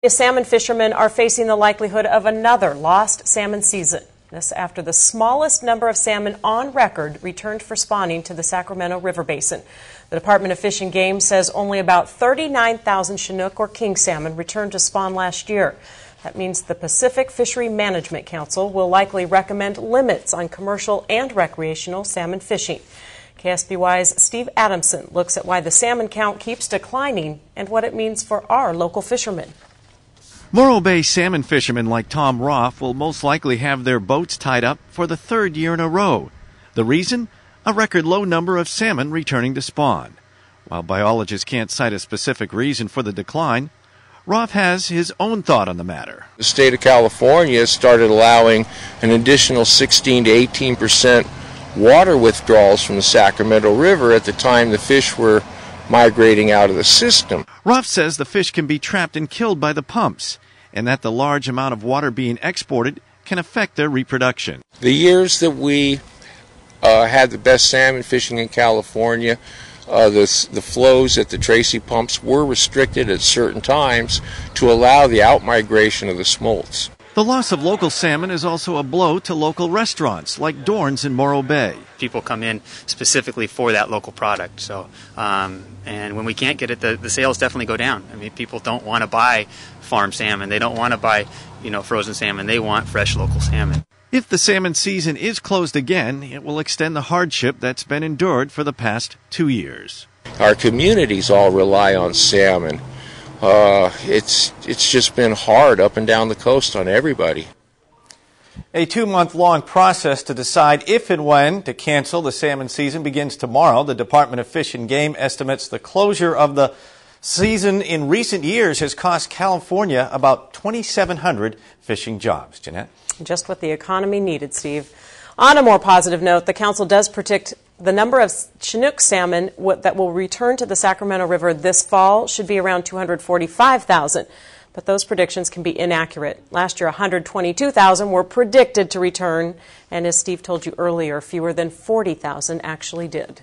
Salmon fishermen are facing the likelihood of another lost salmon season. This after the smallest number of salmon on record returned for spawning to the Sacramento River basin. The Department of Fish and Game says only about 39,000 Chinook or king salmon returned to spawn last year. That means the Pacific Fishery Management Council will likely recommend limits on commercial and recreational salmon fishing. KSBY's Steve Adamson looks at why the salmon count keeps declining and what it means for our local fishermen. Morro Bay salmon fishermen like Tom Roff will most likely have their boats tied up for the third year in a row. The reason? A record low number of salmon returning to spawn. While biologists can't cite a specific reason for the decline, Roff has his own thought on the matter. The state of California started allowing an additional 16 to 18% water withdrawals from the Sacramento River at the time the fish were migrating out of the system. Roff says the fish can be trapped and killed by the pumps, and that the large amount of water being exported can affect their reproduction. The years that we had the best salmon fishing in California, the flows at the Tracy pumps were restricted at certain times to allow the outmigration of the smolts. The loss of local salmon is also a blow to local restaurants like Dorn's in Morro Bay. People come in specifically for that local product. So, and when we can't get it, the sales definitely go down. I mean, people don't want to buy farm salmon. They don't want to buy, frozen salmon. They want fresh local salmon. If the salmon season is closed again, it will extend the hardship that's been endured for the past 2 years. Our communities all rely on salmon. It's just been hard up and down the coast on everybody. A 2-month-long process to decide if and when to cancel the salmon season begins tomorrow. The Department of Fish and Game estimates the closure of the season in recent years has cost California about 2,700 fishing jobs. Jeanette? Just what the economy needed, Steve. On a more positive note, the council does predict the number of Chinook salmon that will return to the Sacramento River this fall should be around 245,000. But those predictions can be inaccurate. Last year, 122,000 were predicted to return, and as Steve told you earlier, fewer than 40,000 actually did.